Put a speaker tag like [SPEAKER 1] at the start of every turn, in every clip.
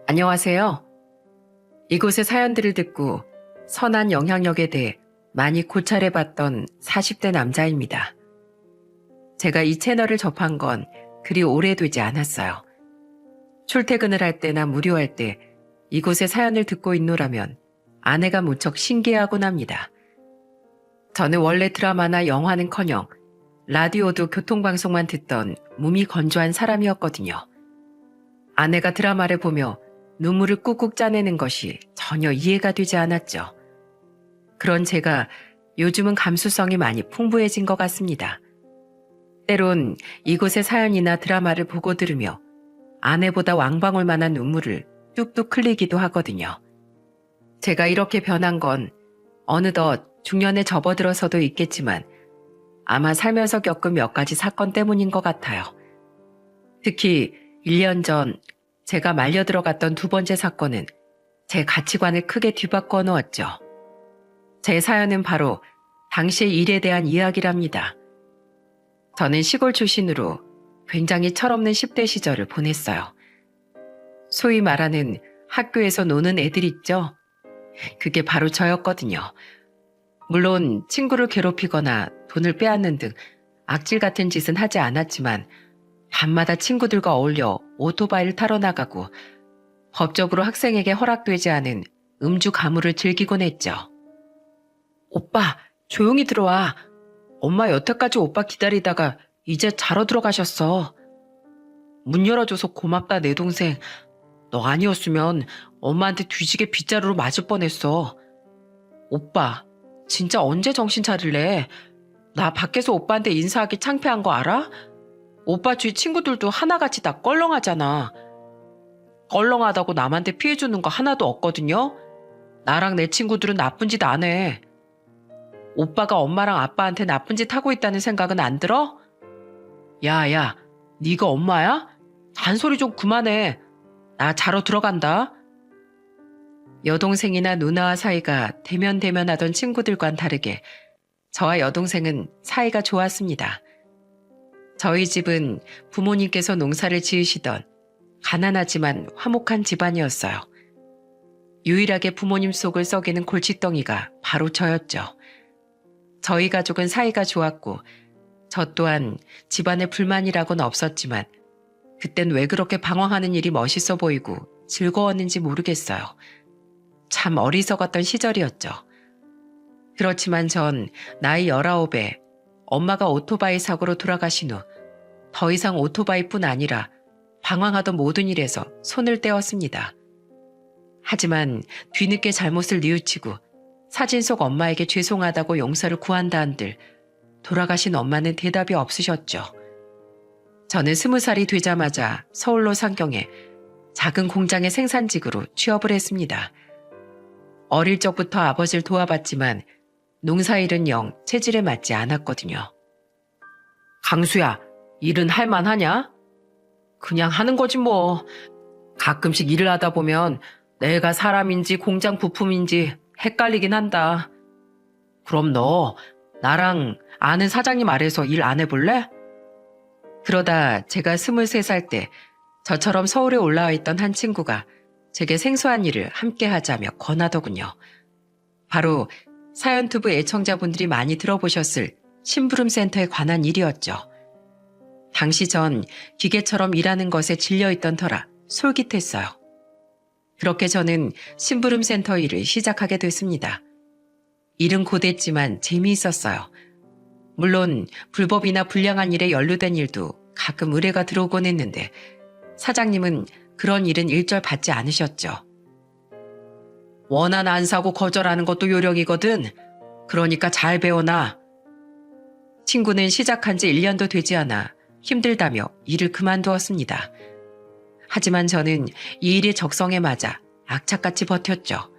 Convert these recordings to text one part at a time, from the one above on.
[SPEAKER 1] 안녕하세요. 이곳의 사연들을 듣고 선한 영향력에 대해 많이 고찰해봤던 40대 남자입니다. 제가 이 채널을 접한 건 그리 오래되지 않았어요. 출퇴근을 할 때나 무료할 때 이곳의 사연을 듣고 있노라면 아내가 무척 신기해하곤 합니다. 저는 원래 드라마나 영화는커녕 라디오도 교통방송만 듣던 몸이 건조한 사람이었거든요. 아내가 드라마를 보며 눈물을 꾹꾹 짜내는 것이 전혀 이해가 되지 않았죠. 그런 제가 요즘은 감수성이 많이 풍부해진 것 같습니다. 때론 이곳의 사연이나 드라마를 보고 들으며 아내보다 왕방울만한 눈물을 뚝뚝 흘리기도 하거든요. 제가 이렇게 변한 건 어느덧 중년에 접어들어서도 있겠지만 아마 살면서 겪은 몇 가지 사건 때문인 것 같아요. 특히 1년 전 제가 말려 들어갔던 두 번째 사건은 제 가치관을 크게 뒤바꿔 놓았죠. 제 사연은 바로 당시의 일에 대한 이야기랍니다. 저는 시골 출신으로 굉장히 철없는 10대 시절을 보냈어요. 소위 말하는 학교에서 노는 애들 있죠? 그게 바로 저였거든요. 물론 친구를 괴롭히거나 돈을 빼앗는 등 악질 같은 짓은 하지 않았지만 밤마다 친구들과 어울려 오토바이를 타러 나가고 법적으로 학생에게 허락되지 않은 음주 가물을 즐기곤 했죠. 오빠, 조용히 들어와. 엄마 여태까지 오빠 기다리다가 이제 자러 들어가셨어. 문 열어줘서 고맙다 내 동생. 너 아니었으면 엄마한테 뒤지게 빗자루로 맞을 뻔했어. 오빠, 진짜 언제 정신 차릴래? 나 밖에서 오빠한테 인사하기 창피한 거 알아? 오빠 주위 친구들도 하나같이 다 껄렁하잖아. 껄렁하다고 남한테 피해주는 거 하나도 없거든요. 나랑 내 친구들은 나쁜 짓 안 해. 오빠가 엄마랑 아빠한테 나쁜 짓 하고 있다는 생각은 안 들어? 야, 네가 엄마야? 잔소리 좀 그만해. 나 자러 들어간다. 여동생이나 누나와 사이가 대면대면하던 친구들과는 다르게 저와 여동생은 사이가 좋았습니다. 저희 집은 부모님께서 농사를 지으시던 가난하지만 화목한 집안이었어요. 유일하게 부모님 속을 썩이는 골칫덩이가 바로 저였죠. 저희 가족은 사이가 좋았고 저 또한 집안에 불만이라고는 없었지만 그땐 왜 그렇게 방황하는 일이 멋있어 보이고 즐거웠는지 모르겠어요. 참 어리석었던 시절이었죠. 그렇지만 전 나이 19에 엄마가 오토바이 사고로 돌아가신 후 더 이상 오토바이뿐 아니라 방황하던 모든 일에서 손을 떼었습니다. 하지만 뒤늦게 잘못을 뉘우치고 사진 속 엄마에게 죄송하다고 용서를 구한다 한들 돌아가신 엄마는 대답이 없으셨죠. 저는 20살이 되자마자 서울로 상경해 작은 공장의 생산직으로 취업을 했습니다. 어릴 적부터 아버지를 도와봤지만 농사일은 영 체질에 맞지 않았거든요. 강수야, 일은 할만하냐? 그냥 하는 거지 뭐. 가끔씩 일을 하다 보면 내가 사람인지 공장 부품인지 헷갈리긴 한다. 그럼 너 나랑 아는 사장님 아래서 일 안 해볼래? 그러다 제가 23살 때 저처럼 서울에 올라와 있던 한 친구가 제게 생소한 일을 함께 하자며 권하더군요. 바로 사연투브 애청자분들이 많이 들어보셨을 심부름센터에 관한 일이었죠. 당시 전 기계처럼 일하는 것에 질려있던 터라 솔깃했어요. 그렇게 저는 심부름센터 일을 시작하게 됐습니다. 일은 고됐지만 재미있었어요. 물론 불법이나 불량한 일에 연루된 일도 가끔 의뢰가 들어오곤 했는데 사장님은 그런 일은 일절 받지 않으셨죠. 원한 안 사고 거절하는 것도 요령이거든. 그러니까 잘 배워놔. 친구는 시작한 지 1년도 되지 않아 힘들다며 일을 그만두었습니다. 하지만 저는 이 일의 적성에 맞아 악착같이 버텼죠.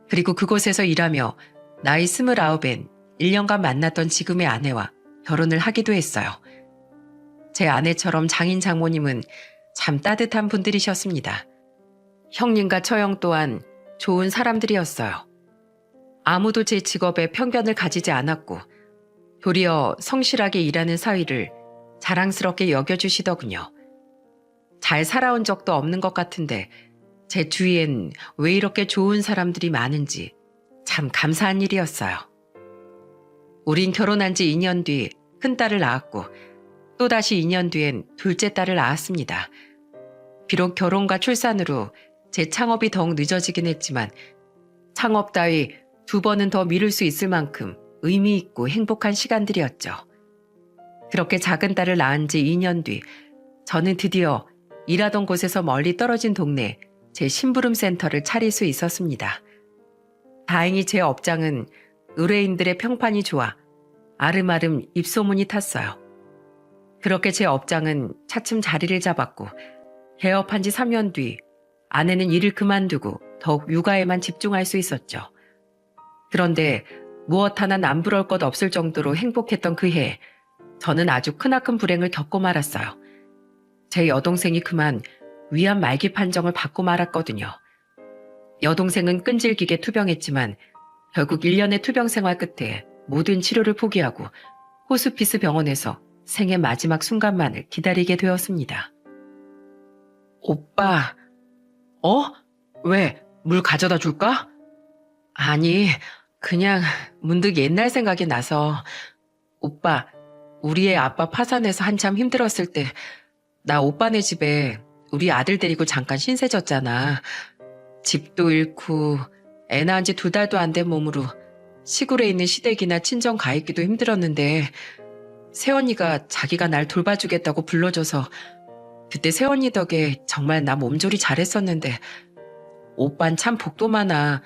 [SPEAKER 1] 그리고 그곳에서 일하며 나이 29엔 1년간 만났던 지금의 아내와 결혼을 하기도 했어요. 제 아내처럼 장인 장모님은 참 따뜻한 분들이셨습니다. 형님과 처형 또한 좋은 사람들이었어요. 아무도 제 직업에 편견을 가지지 않았고 도리어 성실하게 일하는 사위를 자랑스럽게 여겨주시더군요. 잘 살아온 적도 없는 것 같은데 제 주위엔 왜 이렇게 좋은 사람들이 많은지 참 감사한 일이었어요. 우린 결혼한 지 2년 뒤 큰딸을 낳았고 또다시 2년 뒤엔 둘째 딸을 낳았습니다. 비록 결혼과 출산으로 제 창업이 더욱 늦어지긴 했지만 창업 따위 2번은 더 미룰 수 있을 만큼 의미 있고 행복한 시간들이었죠. 그렇게 작은 딸을 낳은 지 2년 뒤 저는 드디어 일하던 곳에서 멀리 떨어진 동네 제 심부름 센터를 차릴 수 있었습니다. 다행히 제 업장은 의뢰인들의 평판이 좋아 아름아름 입소문이 탔어요. 그렇게 제 업장은 차츰 자리를 잡았고 개업한 지 3년 뒤 아내는 일을 그만두고 더욱 육아에만 집중할 수 있었죠. 그런데 무엇 하나 남부러울 것 없을 정도로 행복했던 그 해, 저는 아주 크나큰 불행을 겪고 말았어요. 제 여동생이 그만 위암 말기 판정을 받고 말았거든요. 여동생은 끈질기게 투병했지만 결국 1년의 투병 생활 끝에 모든 치료를 포기하고 호스피스 병원에서 생의 마지막 순간만을 기다리게 되었습니다. 오빠, 왜? 물 가져다 줄까? 아니, 그냥 문득 옛날 생각이 나서. 오빠, 우리 애 아빠 파산해서 한참 힘들었을 때 나 오빠네 집에 우리 아들 데리고 잠깐 신세 졌잖아. 집도 잃고 애 낳은 지 2달도 안 된 몸으로 시골에 있는 시댁이나 친정 가 있기도 힘들었는데 새언니가 자기가 날 돌봐주겠다고 불러줘서 그때 새언니 덕에 정말 나 몸조리 잘했었는데 오빤 참 복도 많아.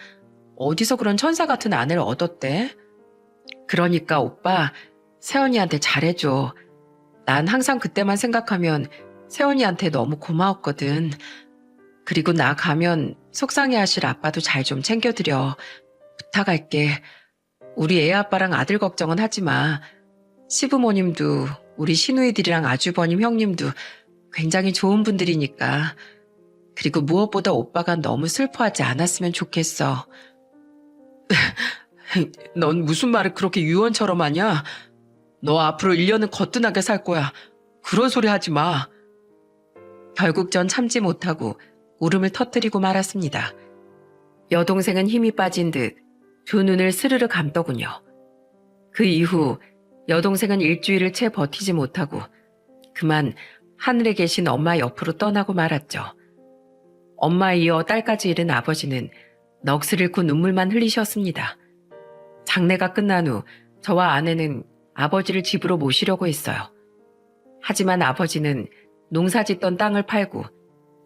[SPEAKER 1] 어디서 그런 천사 같은 아내를 얻었대? 그러니까 오빠 새언니한테 잘해줘. 난 항상 그때만 생각하면 새언니한테 너무 고마웠거든. 그리고 나 가면 속상해하실 아빠도 잘 좀 챙겨드려. 부탁할게. 우리 애 아빠랑 아들 걱정은 하지 마. 시부모님도 우리 시누이들이랑 아주버님 형님도 굉장히 좋은 분들이니까. 그리고 무엇보다 오빠가 너무 슬퍼하지 않았으면 좋겠어. 넌 무슨 말을 그렇게 유언처럼 하냐? 너 앞으로 1년은 거뜬하게 살 거야. 그런 소리 하지 마. 결국 전 참지 못하고 울음을 터뜨리고 말았습니다. 여동생은 힘이 빠진 듯 두 눈을 스르르 감더군요. 그 이후 여동생은 일주일을 채 버티지 못하고 그만 하늘에 계신 엄마 옆으로 떠나고 말았죠. 엄마에 이어 딸까지 잃은 아버지는 넋을 잃고 눈물만 흘리셨습니다. 장례가 끝난 후 저와 아내는 아버지를 집으로 모시려고 했어요. 하지만 아버지는 농사 짓던 땅을 팔고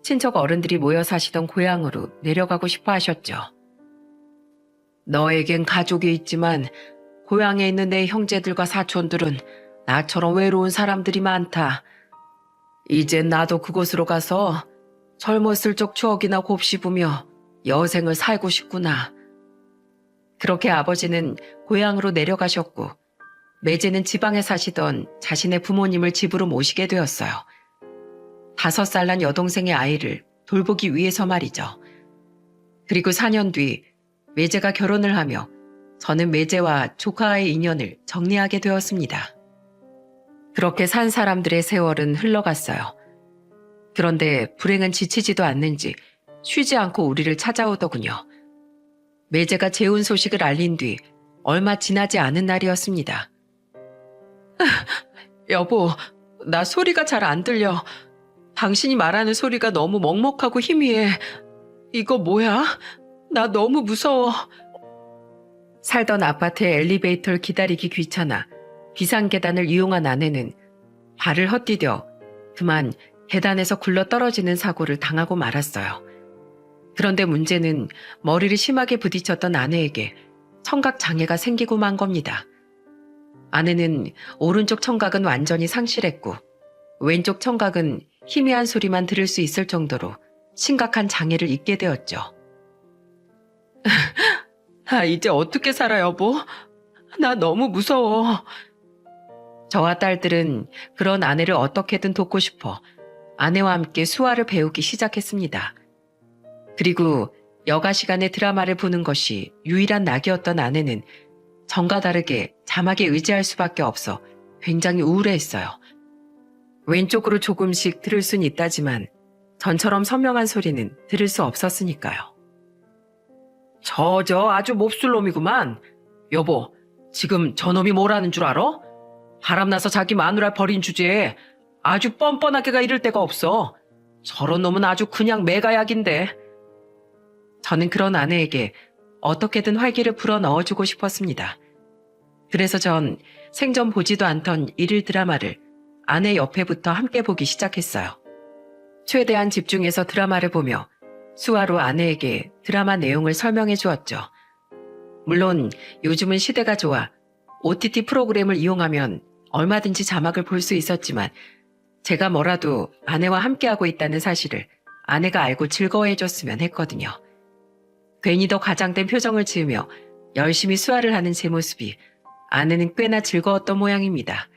[SPEAKER 1] 친척 어른들이 모여 사시던 고향으로 내려가고 싶어 하셨죠. 너에겐 가족이 있지만 고향에 있는 내 형제들과 사촌들은 나처럼 외로운 사람들이 많다. 이젠 나도 그곳으로 가서 젊었을 적 추억이나 곱씹으며 여생을 살고 싶구나. 그렇게 아버지는 고향으로 내려가셨고 매제는 지방에 사시던 자신의 부모님을 집으로 모시게 되었어요. 5살 난 여동생의 아이를 돌보기 위해서 말이죠. 그리고 4년 뒤 매제가 결혼을 하며 저는 매제와 조카와의 인연을 정리하게 되었습니다. 그렇게 산 사람들의 세월은 흘러갔어요. 그런데 불행은 지치지도 않는지 쉬지 않고 우리를 찾아오더군요. 매제가 재혼 소식을 알린 뒤 얼마 지나지 않은 날이었습니다. 여보, 나 소리가 잘 안 들려. 당신이 말하는 소리가 너무 먹먹하고 희미해. 이거 뭐야? 나 너무 무서워. 살던 아파트의 엘리베이터를 기다리기 귀찮아 비상계단을 이용한 아내는 발을 헛디뎌 그만 계단에서 굴러 떨어지는 사고를 당하고 말았어요. 그런데 문제는 머리를 심하게 부딪혔던 아내에게 청각 장애가 생기고 만 겁니다. 아내는 오른쪽 청각은 완전히 상실했고 왼쪽 청각은 희미한 소리만 들을 수 있을 정도로 심각한 장애를 입게 되었죠. 이제 어떻게 살아 여보? 나 너무 무서워. 저와 딸들은 그런 아내를 어떻게든 돕고 싶어 아내와 함께 수화를 배우기 시작했습니다. 그리고 여가 시간에 드라마를 보는 것이 유일한 낙이었던 아내는 전과 다르게 자막에 의지할 수밖에 없어 굉장히 우울해했어요. 왼쪽으로 조금씩 들을 순 있다지만 전처럼 선명한 소리는 들을 수 없었으니까요. 저 아주 몹쓸 놈이구만. 여보, 지금 저놈이 뭐라는 줄 알아? 바람나서 자기 마누라 버린 주제에 아주 뻔뻔하게가 이럴 데가 없어. 저런 놈은 아주 그냥 매가약인데. 저는 그런 아내에게 어떻게든 활기를 불어 넣어주고 싶었습니다. 그래서 전 생전 보지도 않던 일일 드라마를 아내 옆에부터 함께 보기 시작했어요. 최대한 집중해서 드라마를 보며 수화로 아내에게 드라마 내용을 설명해 주었죠. 물론 요즘은 시대가 좋아 OTT 프로그램을 이용하면 얼마든지 자막을 볼 수 있었지만 제가 뭐라도 아내와 함께하고 있다는 사실을 아내가 알고 즐거워해줬으면 했거든요. 괜히 더 과장된 표정을 지으며 열심히 수화를 하는 제 모습이 아내는 꽤나 즐거웠던 모양입니다.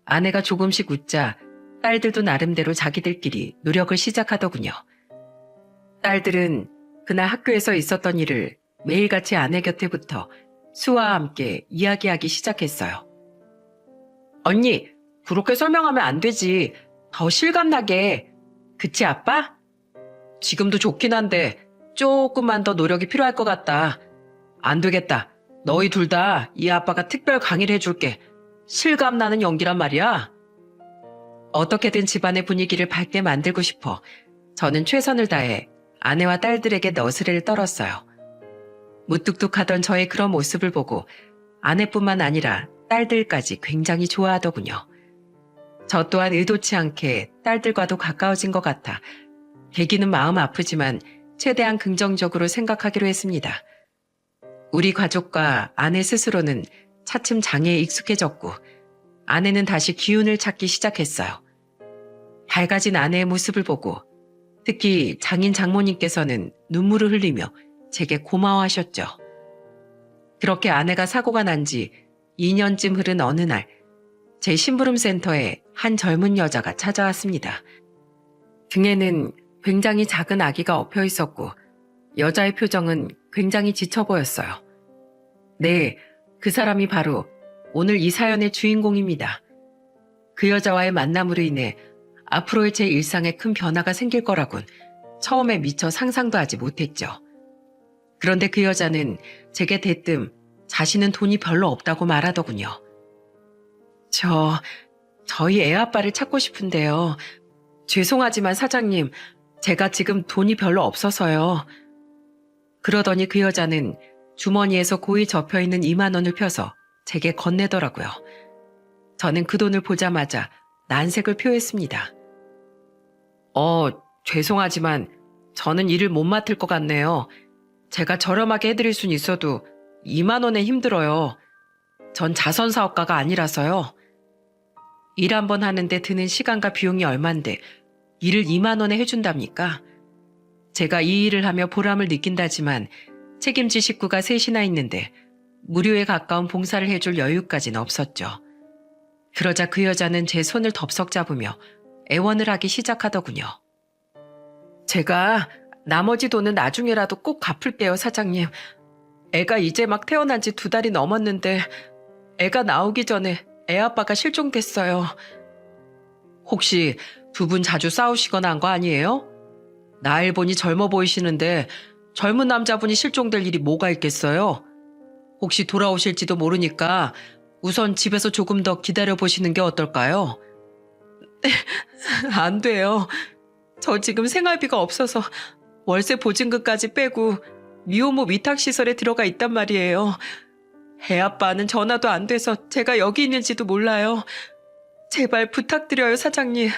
[SPEAKER 1] 아내가 조금씩 웃자 딸들도 나름대로 자기들끼리 노력을 시작하더군요. 딸들은 그날 학교에서 있었던 일을 매일같이 아내 곁에 붙어 수화와 함께 이야기하기 시작했어요. 언니, 그렇게 설명하면 안 되지. 더 실감나게. 그치, 아빠? 지금도 좋긴 한데 조금만 더 노력이 필요할 것 같다. 안 되겠다. 너희 둘 다 이 아빠가 특별 강의를 해줄게. 실감나는 연기란 말이야. 어떻게든 집안의 분위기를 밝게 만들고 싶어 저는 최선을 다해 아내와 딸들에게 너스레를 떨었어요. 무뚝뚝하던 저의 그런 모습을 보고 아내뿐만 아니라 딸들까지 굉장히 좋아하더군요. 저 또한 의도치 않게 딸들과도 가까워진 것 같아 계기는 마음 아프지만 최대한 긍정적으로 생각하기로 했습니다. 우리 가족과 아내 스스로는 차츰 장애에 익숙해졌고 아내는 다시 기운을 찾기 시작했어요. 밝아진 아내의 모습을 보고 특히 장인 장모님께서는 눈물을 흘리며 제게 고마워하셨죠. 그렇게 아내가 사고가 난 지 2년쯤 흐른 어느 날 제 심부름센터에 한 젊은 여자가 찾아왔습니다. 등에는 굉장히 작은 아기가 엎여 있었고 여자의 표정은 굉장히 지쳐 보였어요. 네, 그 사람이 바로 오늘 이 사연의 주인공입니다. 그 여자와의 만남으로 인해 앞으로의 제 일상에 큰 변화가 생길 거라곤 처음에 미처 상상도 하지 못했죠. 그런데 그 여자는 제게 대뜸 자신은 돈이 별로 없다고 말하더군요. 저희 애아빠를 찾고 싶은데요. 죄송하지만 사장님, 제가 지금 돈이 별로 없어서요. 그러더니 그 여자는 주머니에서 고이 접혀있는 2만 원을 펴서 제게 건네더라고요. 저는 그 돈을 보자마자 난색을 표했습니다. 죄송하지만 저는 일을 못 맡을 것 같네요. 제가 저렴하게 해드릴 순 있어도 2만 원에 힘들어요. 전 자선사업가가 아니라서요. 일 한 번 하는데 드는 시간과 비용이 얼만데 일을 2만 원에 해준답니까? 제가 이 일을 하며 보람을 느낀다지만 책임질 식구가 셋이나 있는데 무료에 가까운 봉사를 해줄 여유까지는 없었죠. 그러자 그 여자는 제 손을 덥석 잡으며 애원을 하기 시작하더군요. 제가 나머지 돈은 나중에라도 꼭 갚을게요, 사장님. 애가 이제 막 태어난 지 2달이 넘었는데 애가 나오기 전에 애아빠가 실종됐어요. 혹시 두 분 자주 싸우시거나 한 거 아니에요? 나이 보니 젊어 보이시는데 젊은 남자분이 실종될 일이 뭐가 있겠어요? 혹시 돌아오실지도 모르니까 우선 집에서 조금 더 기다려보시는 게 어떨까요? 안 돼요. 저 지금 생활비가 없어서 월세 보증금까지 빼고 미혼모 위탁시설에 들어가 있단 말이에요. 애아빠는 전화도 안 돼서 제가 여기 있는지도 몰라요. 제발 부탁드려요, 사장님.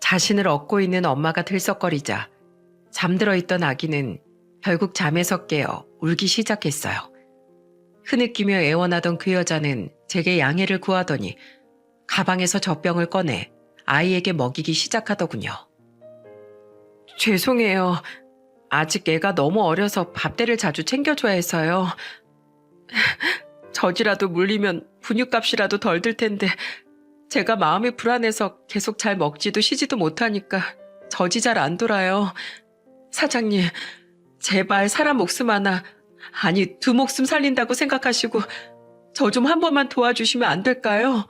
[SPEAKER 1] 자신을 업고 있는 엄마가 들썩거리자 잠들어 있던 아기는 결국 잠에서 깨어 울기 시작했어요. 흐느끼며 애원하던 그 여자는 제게 양해를 구하더니 가방에서 젖병을 꺼내 아이에게 먹이기 시작하더군요. 죄송해요. 아직 애가 너무 어려서 밥대를 자주 챙겨줘야 해서요. 젖이라도 물리면 분유값이라도 덜 들 텐데 제가 마음이 불안해서 계속 잘 먹지도 쉬지도 못하니까 젖이 잘 안 돌아요. 사장님, 제발 사람 목숨 하나, 아니 2 목숨 살린다고 생각하시고 저 좀 한 번만 도와주시면 안 될까요?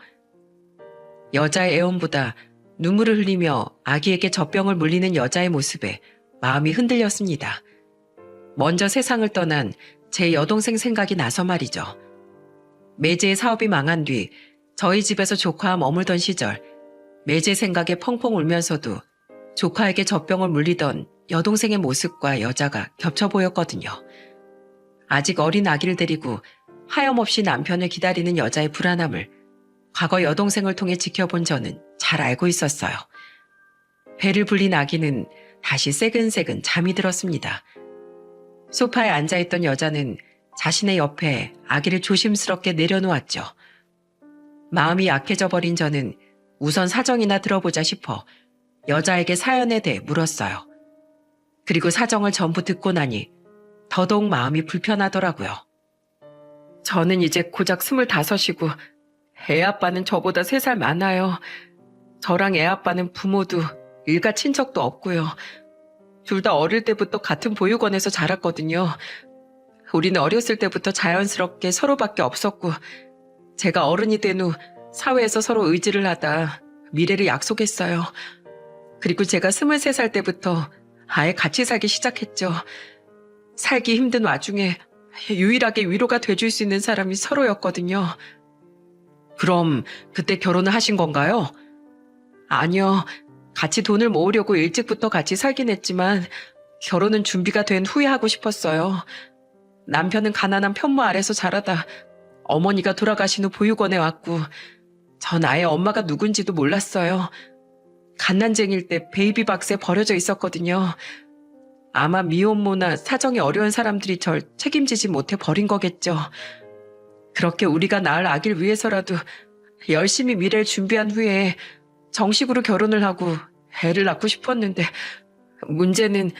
[SPEAKER 1] 여자의 애원보다 눈물을 흘리며 아기에게 젖병을 물리는 여자의 모습에 마음이 흔들렸습니다. 먼저 세상을 떠난 제 여동생 생각이 나서 말이죠. 매제의 사업이 망한 뒤 저희 집에서 조카와 머물던 시절 매제 생각에 펑펑 울면서도 조카에게 젖병을 물리던 여동생의 모습과 여자가 겹쳐 보였거든요. 아직 어린 아기를 데리고 하염없이 남편을 기다리는 여자의 불안함을 과거 여동생을 통해 지켜본 저는 잘 알고 있었어요. 배를 불린 아기는 다시 새근새근 잠이 들었습니다. 소파에 앉아있던 여자는 자신의 옆에 아기를 조심스럽게 내려놓았죠. 마음이 약해져 버린 저는 우선 사정이나 들어보자 싶어 여자에게 사연에 대해 물었어요. 그리고 사정을 전부 듣고 나니 더더욱 마음이 불편하더라고요. 저는 이제 고작 25이고 애 아빠는 저보다 3살 많아요. 저랑 애 아빠는 부모도 일가 친척도 없고요. 둘 다 어릴 때부터 같은 보육원에서 자랐거든요. 우리는 어렸을 때부터 자연스럽게 서로밖에 없었고 제가 어른이 된 후 사회에서 서로 의지를 하다 미래를 약속했어요. 그리고 제가 23살 때부터 아예 같이 살기 시작했죠. 살기 힘든 와중에 유일하게 위로가 돼줄 수 있는 사람이 서로였거든요. 그럼 그때 결혼을 하신 건가요? 아니요. 같이 돈을 모으려고 일찍부터 같이 살긴 했지만 결혼은 준비가 된 후에 하고 싶었어요. 남편은 가난한 편모 아래서 자라다 어머니가 돌아가신 후 보육원에 왔고 전 아예 엄마가 누군지도 몰랐어요. 갓난쟁이일 때 베이비박스에 버려져 있었거든요. 아마 미혼모나 사정이 어려운 사람들이 절 책임지지 못해 버린 거겠죠. 그렇게 우리가 낳을 아기를 위해서라도 열심히 미래를 준비한 후에 정식으로 결혼을 하고 애를 낳고 싶었는데 문제는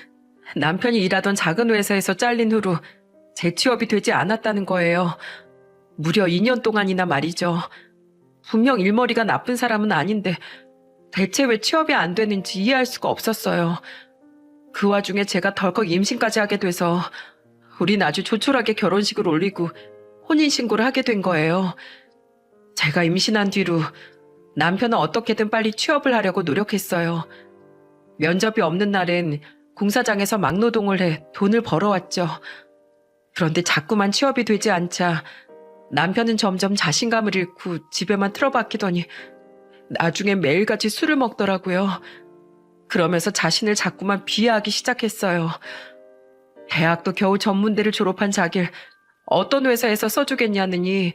[SPEAKER 1] 남편이 일하던 작은 회사에서 잘린 후로 재취업이 되지 않았다는 거예요. 무려 2년 동안이나 말이죠. 분명 일머리가 나쁜 사람은 아닌데 대체 왜 취업이 안 되는지 이해할 수가 없었어요. 그 와중에 제가 덜컥 임신까지 하게 돼서 우린 아주 조촐하게 결혼식을 올리고 혼인신고를 하게 된 거예요. 제가 임신한 뒤로 남편은 어떻게든 빨리 취업을 하려고 노력했어요. 면접이 없는 날엔 공사장에서 막노동을 해 돈을 벌어왔죠. 그런데 자꾸만 취업이 되지 않자 남편은 점점 자신감을 잃고 집에만 틀어박히더니 나중엔 매일같이 술을 먹더라고요. 그러면서 자신을 자꾸만 비하하기 시작했어요. 대학도 겨우 전문대를 졸업한 자길 어떤 회사에서 써주겠냐느니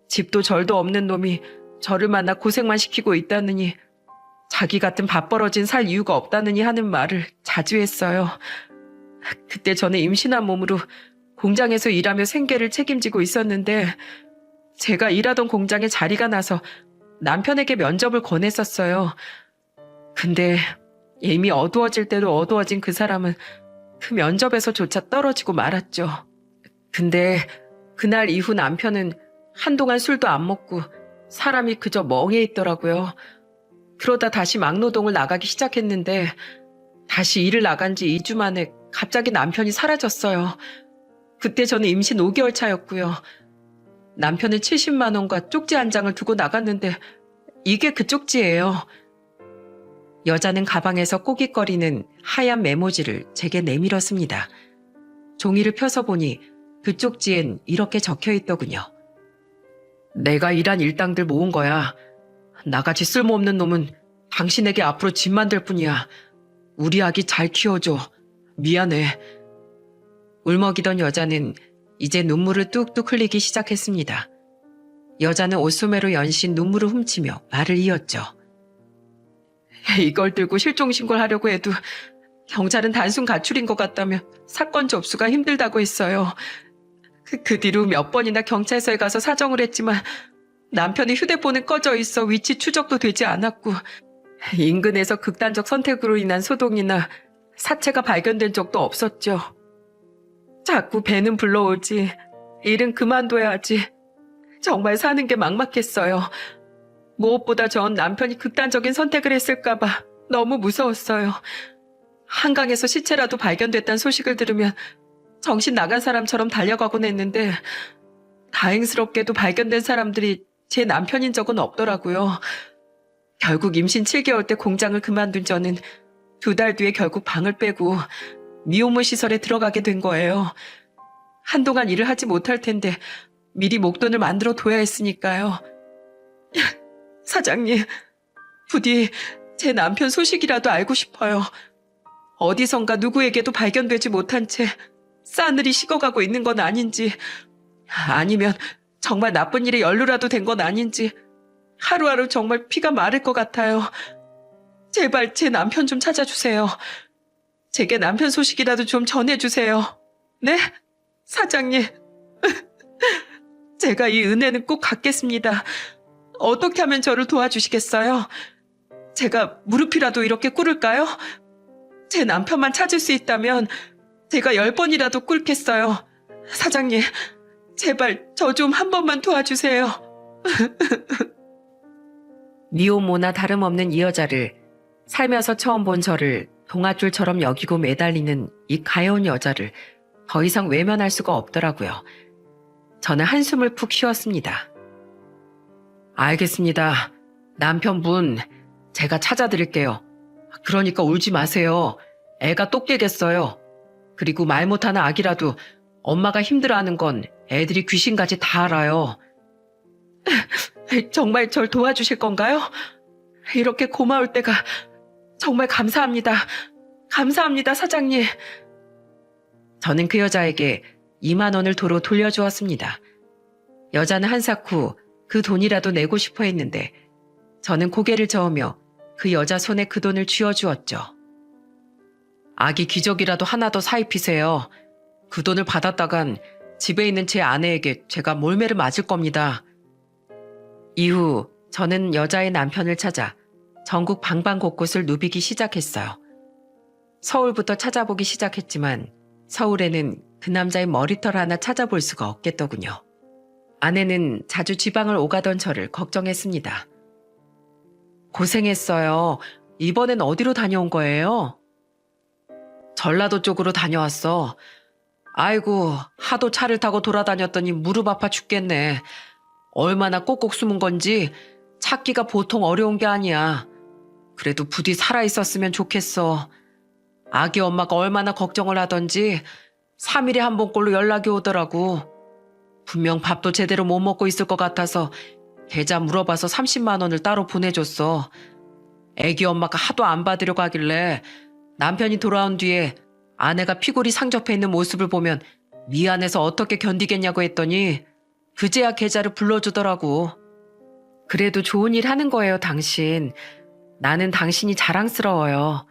[SPEAKER 1] 집도 절도 없는 놈이 저를 만나 고생만 시키고 있다느니 자기 같은 밥벌어진 살 이유가 없다느니 하는 말을 자주 했어요. 그때 저는 임신한 몸으로 공장에서 일하며 생계를 책임지고 있었는데 제가 일하던 공장에 자리가 나서 남편에게 면접을 권했었어요. 근데 이미 어두워질 대로 어두워진 그 사람은 그 면접에서조차 떨어지고 말았죠. 근데 그날 이후 남편은 한동안 술도 안 먹고 사람이 그저 멍해 있더라고요. 그러다 다시 막노동을 나가기 시작했는데 다시 일을 나간 지 2주 만에 갑자기 남편이 사라졌어요. 그때 저는 임신 5개월 차였고요. 남편은 70만 원과 쪽지 한 장을 두고 나갔는데 이게 그 쪽지예요. 여자는 가방에서 꼬깃거리는 하얀 메모지를 제게 내밀었습니다. 종이를 펴서 보니 그 쪽지엔 이렇게 적혀 있더군요. 내가 일한 일당들 모은 거야. 나같이 쓸모없는 놈은 당신에게 앞으로 짐 만들 뿐이야. 우리 아기 잘 키워줘. 미안해. 울먹이던 여자는 이제 눈물을 뚝뚝 흘리기 시작했습니다. 여자는 옷소매로 연신 눈물을 훔치며 말을 이었죠. 이걸 들고 실종신고를 하려고 해도 경찰은 단순 가출인 것 같다며 사건 접수가 힘들다고 했어요. 그 뒤로 몇 번이나 경찰서에 가서 사정을 했지만 남편의 휴대폰은 꺼져 있어 위치 추적도 되지 않았고 인근에서 극단적 선택으로 인한 소동이나 사체가 발견된 적도 없었죠. 자꾸 배는 불러오지 일은 그만둬야지. 정말 사는 게 막막했어요. 무엇보다 전 남편이 극단적인 선택을 했을까봐 너무 무서웠어요. 한강에서 시체라도 발견됐다는 소식을 들으면 정신 나간 사람처럼 달려가곤 했는데 다행스럽게도 발견된 사람들이 제 남편인 적은 없더라고요. 결국 임신 7개월 때 공장을 그만둔 저는 2달 뒤에 결국 방을 빼고 미혼모 시설에 들어가게 된 거예요. 한동안 일을 하지 못할 텐데 미리 목돈을 만들어 둬야 했으니까요. 사장님, 부디 제 남편 소식이라도 알고 싶어요. 어디선가 누구에게도 발견되지 못한 채 싸늘히 식어가고 있는 건 아닌지, 아니면 정말 나쁜 일에 연루라도 된 건 아닌지 하루하루 정말 피가 마를 것 같아요. 제발 제 남편 좀 찾아주세요. 제게 남편 소식이라도 좀 전해주세요. 네? 사장님. 제가 이 은혜는 꼭 갚겠습니다. 어떻게 하면 저를 도와주시겠어요? 제가 무릎이라도 이렇게 꿇을까요? 제 남편만 찾을 수 있다면 제가 10번이라도 꿇겠어요. 사장님, 제발 저 좀 한 번만 도와주세요. 미혼모나 다름없는 이 여자를, 살면서 처음 본 저를 동아줄처럼 여기고 매달리는 이 가여운 여자를 더 이상 외면할 수가 없더라고요. 저는 한숨을 푹 쉬었습니다. 알겠습니다. 남편분, 제가 찾아드릴게요. 그러니까 울지 마세요. 애가 똑 깨겠어요. 그리고 말 못하는 아기라도 엄마가 힘들어하는 건 애들이 귀신같이 다 알아요. 정말 절 도와주실 건가요? 이렇게 고마울 때가 정말 감사합니다. 감사합니다, 사장님. 저는 그 여자에게 2만 원을 도로 돌려주었습니다. 여자는 한삭 후 그 돈이라도 내고 싶어 했는데 저는 고개를 저으며 그 여자 손에 그 돈을 쥐어주었죠. 아기 기저귀라도 하나 더 사입히세요. 그 돈을 받았다간 집에 있는 제 아내에게 제가 몰매를 맞을 겁니다. 이후 저는 여자의 남편을 찾아 전국 방방곳곳을 누비기 시작했어요. 서울부터 찾아보기 시작했지만 서울에는 그 남자의 머리털 하나 찾아볼 수가 없겠더군요. 아내는 자주 지방을 오가던 저를 걱정했습니다. 고생했어요. 이번엔 어디로 다녀온 거예요? 전라도 쪽으로 다녀왔어. 아이고, 하도 차를 타고 돌아다녔더니 무릎 아파 죽겠네. 얼마나 꼭꼭 숨은 건지 찾기가 보통 어려운 게 아니야. 그래도 부디 살아있었으면 좋겠어. 아기 엄마가 얼마나 걱정을 하던지 3일에 한 번꼴로 연락이 오더라고. 분명 밥도 제대로 못 먹고 있을 것 같아서 계좌 물어봐서 30만 원을 따로 보내줬어. 애기 엄마가 하도 안 받으려고 하길래 남편이 돌아온 뒤에 아내가 피골이 상접해 있는 모습을 보면 미안해서 어떻게 견디겠냐고 했더니 그제야 계좌를 불러주더라고. 그래도 좋은 일 하는 거예요, 당신. 나는 당신이 자랑스러워요.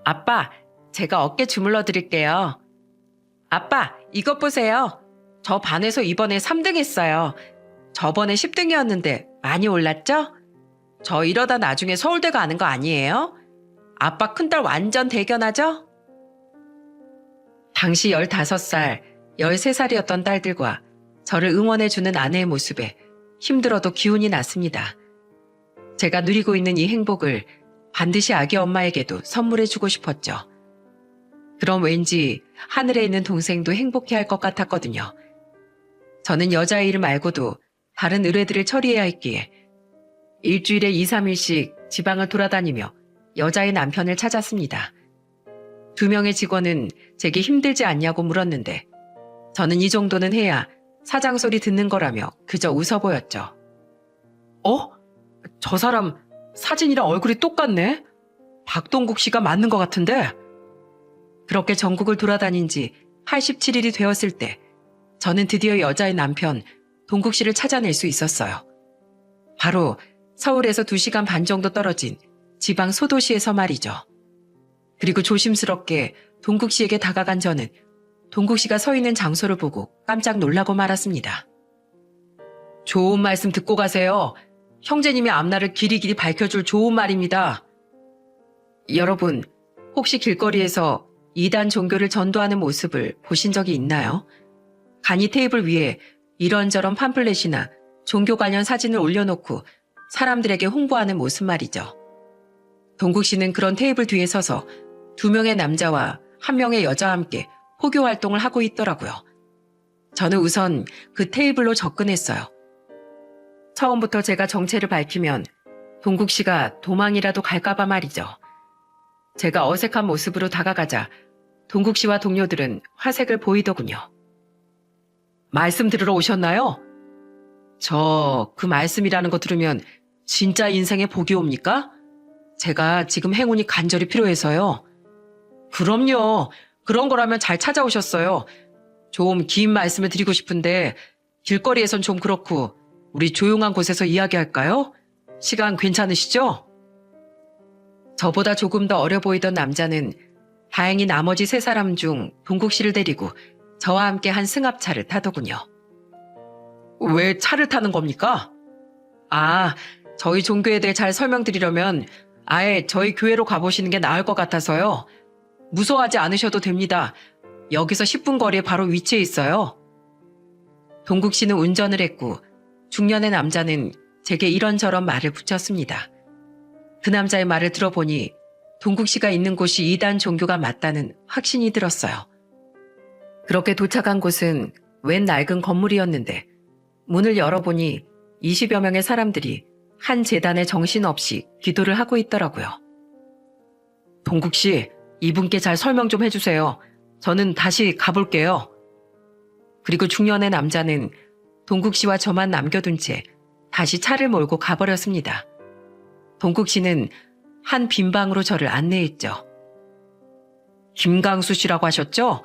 [SPEAKER 1] 아빠, 제가 어깨 주물러 드릴게요. 아빠, 이것 보세요. 저 반에서 이번에 3등 했어요. 저번에 10등이었는데 많이 올랐죠? 저 이러다 나중에 서울대 가는 거 아니에요? 아빠 큰딸 완전 대견하죠? 당시 15살, 13살이었던 딸들과 저를 응원해주는 아내의 모습에 힘들어도 기운이 났습니다. 제가 누리고 있는 이 행복을 반드시 아기 엄마에게도 선물해주고 싶었죠. 그럼 왠지 하늘에 있는 동생도 행복해할 것 같았거든요. 저는 여자의 일 말고도 다른 의뢰들을 처리해야 했기에 일주일에 2, 3일씩 지방을 돌아다니며 여자의 남편을 찾았습니다. 2명의 직원은 제게 힘들지 않냐고 물었는데 저는 이 정도는 해야 사장 소리 듣는 거라며 그저 웃어 보였죠. 어? 저 사람 사진이랑 얼굴이 똑같네? 박동국 씨가 맞는 것 같은데? 그렇게 전국을 돌아다닌 지 87일이 되었을 때 저는 드디어 여자의 남편 동국 씨를 찾아낼 수 있었어요. 바로 서울에서 2시간 반 정도 떨어진 지방 소도시에서 말이죠. 그리고 조심스럽게 동국 씨에게 다가간 저는 동국 씨가 서 있는 장소를 보고 깜짝 놀라고 말았습니다. 좋은 말씀 듣고 가세요. 형제님의 앞날을 길이길이 밝혀줄 좋은 말입니다. 여러분, 혹시 길거리에서 이단 종교를 전도하는 모습을 보신 적이 있나요? 간이 테이블 위에 이런저런 팜플렛이나 종교 관련 사진을 올려놓고 사람들에게 홍보하는 모습 말이죠. 동국 씨는 그런 테이블 뒤에 서서 2명의 남자와 1명의 여자와 함께 포교 활동을 하고 있더라고요. 저는 우선 그 테이블로 접근했어요. 처음부터 제가 정체를 밝히면 동국 씨가 도망이라도 갈까봐 말이죠. 제가 어색한 모습으로 다가가자 동국 씨와 동료들은 화색을 보이더군요. 말씀 들으러 오셨나요? 그 말씀이라는 거 들으면 진짜 인생의 복이 옵니까? 제가 지금 행운이 간절히 필요해서요. 그럼요. 그런 거라면 잘 찾아오셨어요. 좀 긴 말씀을 드리고 싶은데 길거리에선 좀 그렇고 우리 조용한 곳에서 이야기할까요? 시간 괜찮으시죠? 저보다 조금 더 어려 보이던 남자는 다행히 나머지 세 사람 중 동국 씨를 데리고 저와 함께 한 승합차를 타더군요. 왜 차를 타는 겁니까? 저희 종교에 대해 잘 설명드리려면 아예 저희 교회로 가보시는 게 나을 것 같아서요. 무서워하지 않으셔도 됩니다. 여기서 10분 거리에 바로 위치해 있어요. 동국 씨는 운전을 했고 중년의 남자는 제게 이런저런 말을 붙였습니다. 그 남자의 말을 들어보니 동국 씨가 있는 곳이 이단 종교가 맞다는 확신이 들었어요. 그렇게 도착한 곳은 웬 낡은 건물이었는데 문을 열어보니 20여 명의 사람들이 한 제단에 정신없이 기도를 하고 있더라고요. 동국 씨, 이분께 잘 설명 좀 해주세요. 저는 다시 가볼게요. 그리고 중년의 남자는 동국 씨와 저만 남겨둔 채 다시 차를 몰고 가버렸습니다. 동국 씨는 한 빈 방으로 저를 안내했죠. 김강수 씨라고 하셨죠?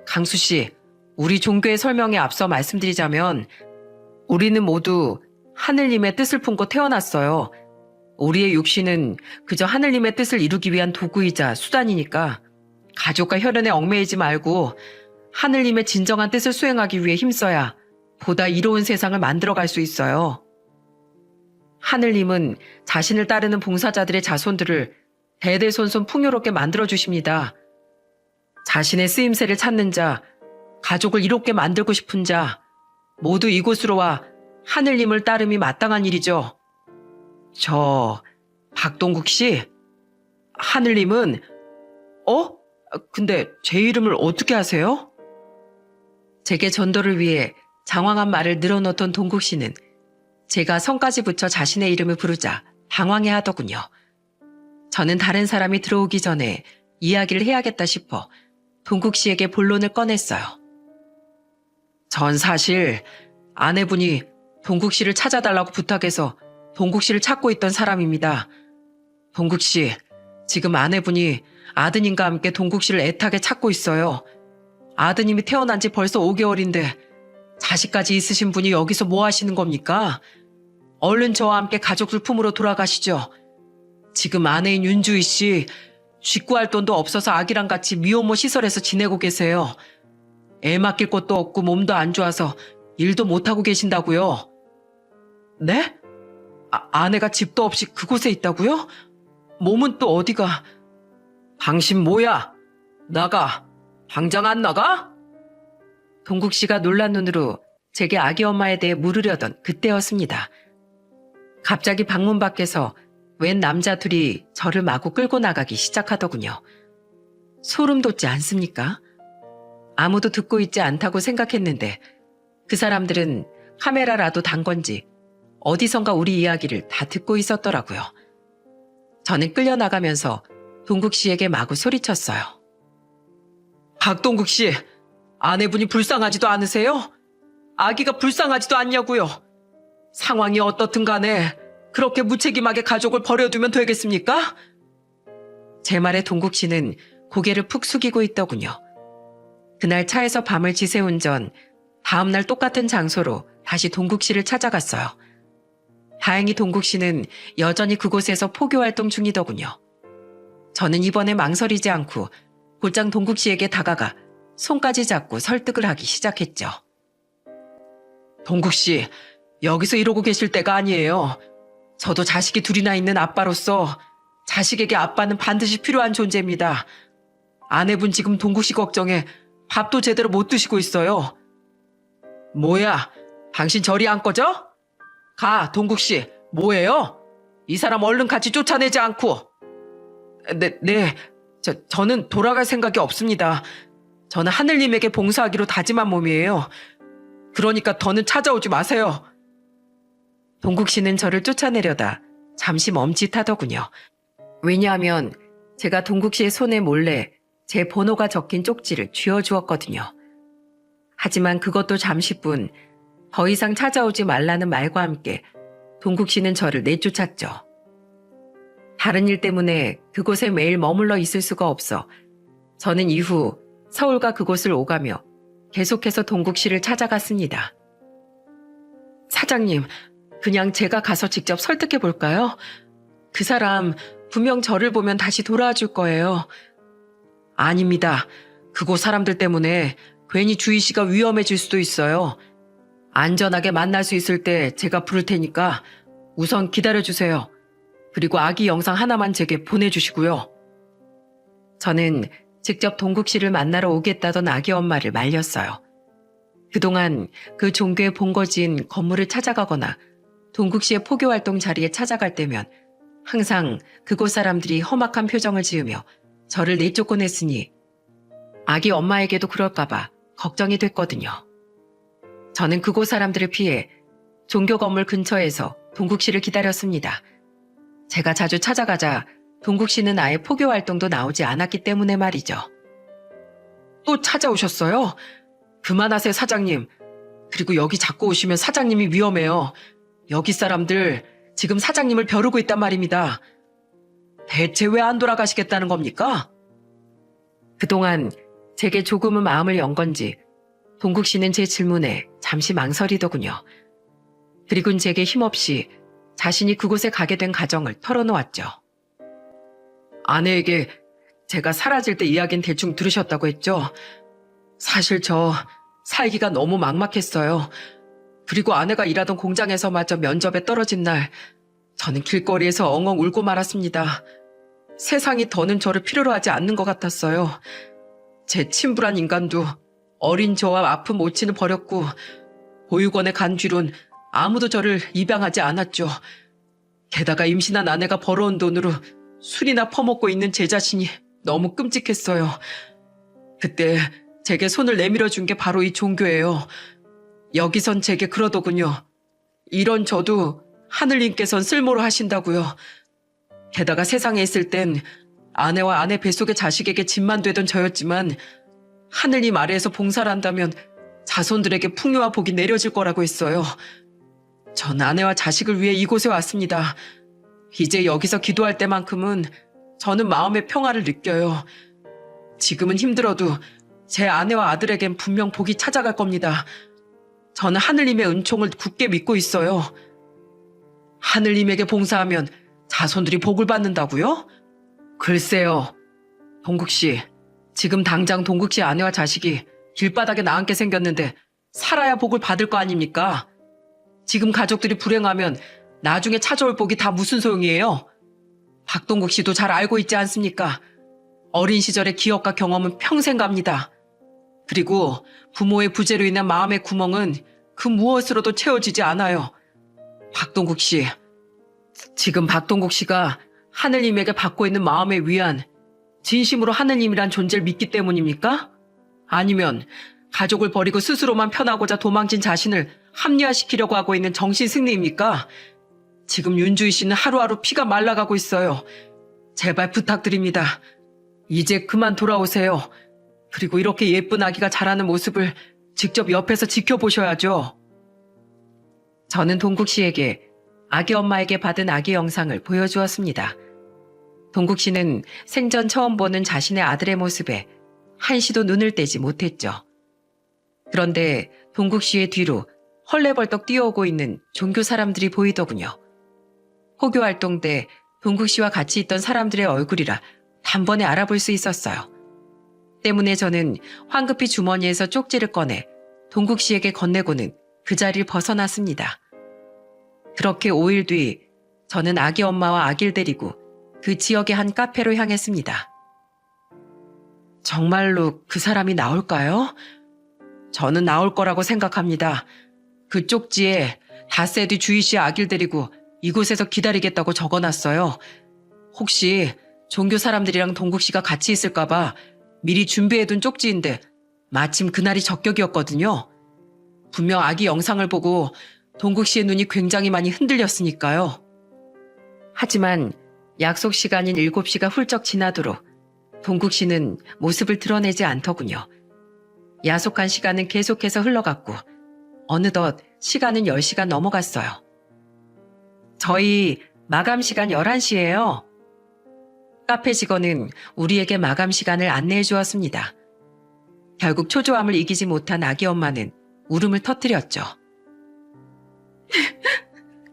[SPEAKER 1] 강수 씨, 우리 종교의 설명에 앞서 말씀드리자면 우리는 모두 하늘님의 뜻을 품고 태어났어요. 우리의 육신은 그저 하늘님의 뜻을 이루기 위한 도구이자 수단이니까 가족과 혈연에 얽매이지 말고 하늘님의 진정한 뜻을 수행하기 위해 힘써야 보다 이로운 세상을 만들어갈 수 있어요. 하늘님은 자신을 따르는 봉사자들의 자손들을 대대손손 풍요롭게 만들어주십니다. 자신의 쓰임새를 찾는 자, 가족을 이롭게 만들고 싶은 자, 모두 이곳으로 와 하늘님을 따름이 마땅한 일이죠. 박동국 씨? 하늘님은, 근데 제 이름을 어떻게 아세요? 제게 전도를 위해 장황한 말을 늘어놓던 동국 씨는 제가 성까지 붙여 자신의 이름을 부르자 당황해 하더군요. 저는 다른 사람이 들어오기 전에 이야기를 해야겠다 싶어 동국 씨에게 본론을 꺼냈어요. 전 사실 아내분이 동국 씨를 찾아달라고 부탁해서 동국 씨를 찾고 있던 사람입니다. 동국 씨, 지금 아내분이 아드님과 함께 동국 씨를 애타게 찾고 있어요. 아드님이 태어난 지 벌써 5개월인데 자식까지 있으신 분이 여기서 뭐 하시는 겁니까? 얼른 저와 함께 가족들 품으로 돌아가시죠. 지금 아내인 윤주희 씨, 쥐 구할 돈도 없어서 아기랑 같이 미혼모 시설에서 지내고 계세요. 애 맡길 곳도 없고 몸도 안 좋아서 일도 못하고 계신다고요. 네? 아내가 집도 없이 그곳에 있다고요? 몸은 또 어디가? 당신 뭐야? 나가. 당장 안 나가? 동국 씨가 놀란 눈으로 제게 아기 엄마에 대해 물으려던 그때였습니다. 갑자기 방문 밖에서 웬 남자 둘이 저를 마구 끌고 나가기 시작하더군요. 소름 돋지 않습니까? 아무도 듣고 있지 않다고 생각했는데 그 사람들은 카메라라도 단 건지 어디선가 우리 이야기를 다 듣고 있었더라고요. 저는 끌려나가면서 동국 씨에게 마구 소리쳤어요. 박동국 씨, 아내분이 불쌍하지도 않으세요? 아기가 불쌍하지도 않냐고요? 상황이 어떻든 간에 그렇게 무책임하게 가족을 버려두면 되겠습니까? 제 말에 동국 씨는 고개를 푹 숙이고 있더군요. 그날 차에서 밤을 지새운 전 다음날 똑같은 장소로 다시 동국 씨를 찾아갔어요. 다행히 동국 씨는 여전히 그곳에서 포교활동 중이더군요. 저는 이번에 망설이지 않고 곧장 동국 씨에게 다가가 손까지 잡고 설득을 하기 시작했죠. 동국 씨, 여기서 이러고 계실 때가 아니에요. 저도 자식이 둘이나 있는 아빠로서 자식에게 아빠는 반드시 필요한 존재입니다. 아내분 지금 동국 씨 걱정에 밥도 제대로 못 드시고 있어요. 뭐야, 당신 저리 안 꺼져? 가, 동국 씨, 뭐예요? 이 사람 얼른 같이 쫓아내지 않고. 네, 저는 돌아갈 생각이 없습니다. 저는 하늘님에게 봉사하기로 다짐한 몸이에요. 그러니까 더는 찾아오지 마세요. 동국 씨는 저를 쫓아내려다 잠시 멈칫하더군요. 왜냐하면 제가 동국 씨의 손에 몰래 제 번호가 적힌 쪽지를 쥐어주었거든요. 하지만 그것도 잠시뿐 더 이상 찾아오지 말라는 말과 함께 동국 씨는 저를 내쫓았죠. 다른 일 때문에 그곳에 매일 머물러 있을 수가 없어 저는 이후 서울과 그곳을 오가며 계속해서 동국 씨를 찾아갔습니다. 사장님, 그냥 제가 가서 직접 설득해 볼까요? 그 사람 분명 저를 보면 다시 돌아와 줄 거예요. 아닙니다. 그곳 사람들 때문에 괜히 주희 씨가 위험해질 수도 있어요. 안전하게 만날 수 있을 때 제가 부를 테니까 우선 기다려주세요. 그리고 아기 영상 하나만 제게 보내주시고요. 저는 직접 동국 씨를 만나러 오겠다던 아기 엄마를 말렸어요. 그동안 그 종교의 본거지인 건물을 찾아가거나 동국 씨의 포교활동 자리에 찾아갈 때면 항상 그곳 사람들이 험악한 표정을 지으며 저를 내쫓곤 했으니 아기 엄마에게도 그럴까봐 걱정이 됐거든요. 저는 그곳 사람들을 피해 종교 건물 근처에서 동국 씨를 기다렸습니다. 제가 자주 찾아가자 동국 씨는 아예 포교 활동도 나오지 않았기 때문에 말이죠. 또 찾아오셨어요? 그만하세요, 사장님. 그리고 여기 자꾸 오시면 사장님이 위험해요. 여기 사람들 지금 사장님을 벼르고 있단 말입니다. 대체 왜 안 돌아가시겠다는 겁니까? 그동안 제게 조금은 마음을 연 건지 동국 씨는 제 질문에 잠시 망설이더군요. 그리고는 제게 힘없이 자신이 그곳에 가게 된 가정을 털어놓았죠. 아내에게 제가 사라질 때 이야기는 대충 들으셨다고 했죠. 사실 저 살기가 너무 막막했어요. 그리고 아내가 일하던 공장에서마저 면접에 떨어진 날 저는 길거리에서 엉엉 울고 말았습니다. 세상이 더는 저를 필요로 하지 않는 것 같았어요. 제 친부란 인간도 어린 저와 아픈 모친을 버렸고 보육원에 간 뒤론 아무도 저를 입양하지 않았죠. 게다가 임신한 아내가 벌어온 돈으로 술이나 퍼먹고 있는 제 자신이 너무 끔찍했어요. 그때 제게 손을 내밀어 준 게 바로 이 종교예요. 여기선 제게 그러더군요. 이런 저도 하늘님께선 쓸모로 하신다고요. 게다가 세상에 있을 땐 아내와 아내 뱃속의 자식에게 짐만 되던 저였지만 하늘님 아래에서 봉사를 한다면 자손들에게 풍요와 복이 내려질 거라고 했어요. 전 아내와 자식을 위해 이곳에 왔습니다. 이제 여기서 기도할 때만큼은 저는 마음의 평화를 느껴요. 지금은 힘들어도 제 아내와 아들에겐 분명 복이 찾아갈 겁니다. 저는 하늘님의 은총을 굳게 믿고 있어요. 하늘님에게 봉사하면 자손들이 복을 받는다고요? 글쎄요. 동국 씨, 지금 당장 동국 씨 아내와 자식이 길바닥에 나앉게 생겼는데 살아야 복을 받을 거 아닙니까? 지금 가족들이 불행하면 나중에 찾아올 복이 다 무슨 소용이에요? 박동국 씨도 잘 알고 있지 않습니까? 어린 시절의 기억과 경험은 평생 갑니다. 그리고 부모의 부재로 인한 마음의 구멍은 그 무엇으로도 채워지지 않아요. 박동국 씨, 지금 박동국 씨가 하느님에게 받고 있는 마음의 위안, 진심으로 하느님이란 존재를 믿기 때문입니까? 아니면 가족을 버리고 스스로만 편하고자 도망친 자신을 합리화시키려고 하고 있는 정신승리입니까? 지금 윤주희 씨는 하루하루 피가 말라가고 있어요. 제발 부탁드립니다. 이제 그만 돌아오세요. 그리고 이렇게 예쁜 아기가 자라는 모습을 직접 옆에서 지켜보셔야죠. 저는 동국 씨에게 아기 엄마에게 받은 아기 영상을 보여주었습니다. 동국 씨는 생전 처음 보는 자신의 아들의 모습에 한시도 눈을 떼지 못했죠. 그런데 동국 씨의 뒤로 헐레벌떡 뛰어오고 있는 종교 사람들이 보이더군요. 포교 활동 때 동국 씨와 같이 있던 사람들의 얼굴이라 단번에 알아볼 수 있었어요. 때문에 저는 황급히 주머니에서 쪽지를 꺼내 동국 씨에게 건네고는 그 자리를 벗어났습니다. 그렇게 5일 뒤 저는 아기 엄마와 아기를 데리고 그 지역의 한 카페로 향했습니다. 정말로 그 사람이 나올까요? 저는 나올 거라고 생각합니다. 그 쪽지에 닷새 뒤 주희 씨의 아기를 데리고 이곳에서 기다리겠다고 적어놨어요. 혹시 종교 사람들이랑 동국 씨가 같이 있을까봐 미리 준비해둔 쪽지인데 마침 그날이 적격이었거든요. 분명 아기 영상을 보고 동국 씨의 눈이 굉장히 많이 흔들렸으니까요. 하지만 약속 시간인 7시가 훌쩍 지나도록 동국 씨는 모습을 드러내지 않더군요. 야속한 시간은 계속해서 흘러갔고 어느덧 시간은 10시가 넘어갔어요. 저희 마감 시간 11시예요. 카페 직원은 우리에게 마감 시간을 안내해 주었습니다. 결국 초조함을 이기지 못한 아기 엄마는 울음을 터뜨렸죠.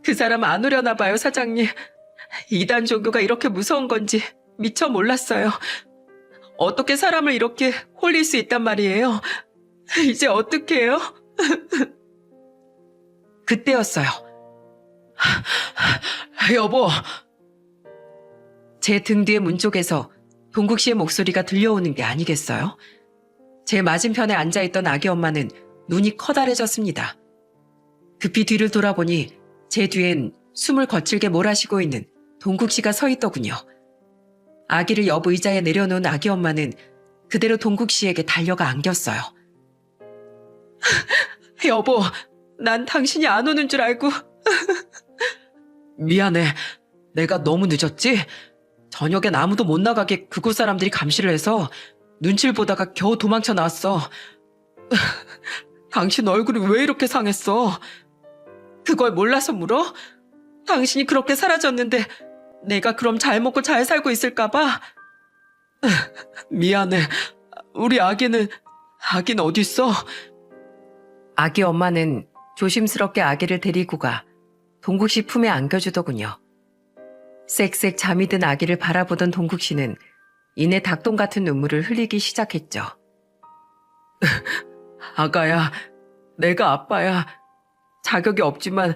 [SPEAKER 1] 그 사람 안 오려나 봐요, 사장님. 이단 종교가 이렇게 무서운 건지 미처 몰랐어요. 어떻게 사람을 이렇게 홀릴 수 있단 말이에요. 이제 어떡해요? 그때였어요. 여보. 제 등 뒤의 문 쪽에서 동국 씨의 목소리가 들려오는 게 아니겠어요? 제 맞은편에 앉아있던 아기 엄마는 눈이 커다래졌습니다. 급히 뒤를 돌아보니 제 뒤엔 숨을 거칠게 몰아쉬고 있는 동국 씨가 서 있더군요. 아기를 옆 의자에 내려놓은 아기 엄마는 그대로 동국 씨에게 달려가 안겼어요. 여보, 난 당신이 안 오는 줄 알고. 미안해. 내가 너무 늦었지? 저녁엔 아무도 못 나가게 그곳 사람들이 감시를 해서 눈치를 보다가 겨우 도망쳐 나왔어. 당신 얼굴이 왜 이렇게 상했어? 그걸 몰라서 물어? 당신이 그렇게 사라졌는데 내가 그럼 잘 먹고 잘 살고 있을까 봐? 미안해. 우리 아기는 어딨어? 아기 엄마는 조심스럽게 아기를 데리고 가 동국 씨 품에 안겨주더군요. 쌕쌕 잠이 든 아기를 바라보던 동국 씨는 이내 닭똥 같은 눈물을 흘리기 시작했죠. 아가야, 내가 아빠야. 자격이 없지만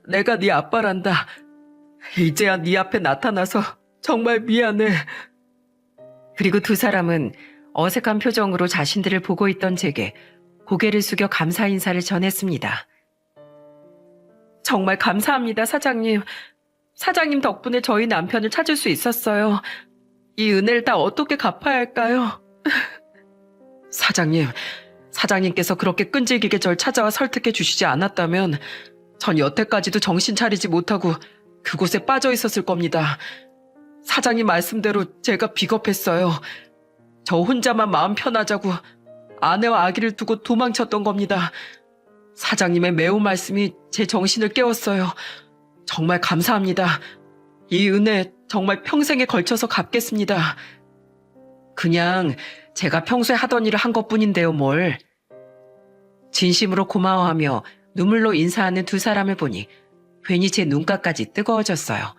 [SPEAKER 1] 내가 네 아빠란다. 이제야 네 앞에 나타나서 정말 미안해. 그리고 두 사람은 어색한 표정으로 자신들을 보고 있던 제게 고개를 숙여 감사 인사를 전했습니다. 정말 감사합니다, 사장님. 사장님 덕분에 저희 남편을 찾을 수 있었어요. 이 은혜를 다 어떻게 갚아야 할까요? 사장님께서 그렇게 끈질기게 절 찾아와 설득해 주시지 않았다면 전 여태까지도 정신 차리지 못하고 그곳에 빠져 있었을 겁니다. 사장님 말씀대로 제가 비겁했어요. 저 혼자만 마음 편하자고 아내와 아기를 두고 도망쳤던 겁니다. 사장님의 매운 말씀이 제 정신을 깨웠어요. 정말 감사합니다. 이 은혜 정말 평생에 걸쳐서 갚겠습니다. 그냥 제가 평소에 하던 일을 한 것뿐인데요, 뭘. 진심으로 고마워하며 눈물로 인사하는 두 사람을 보니 괜히 제 눈가까지 뜨거워졌어요.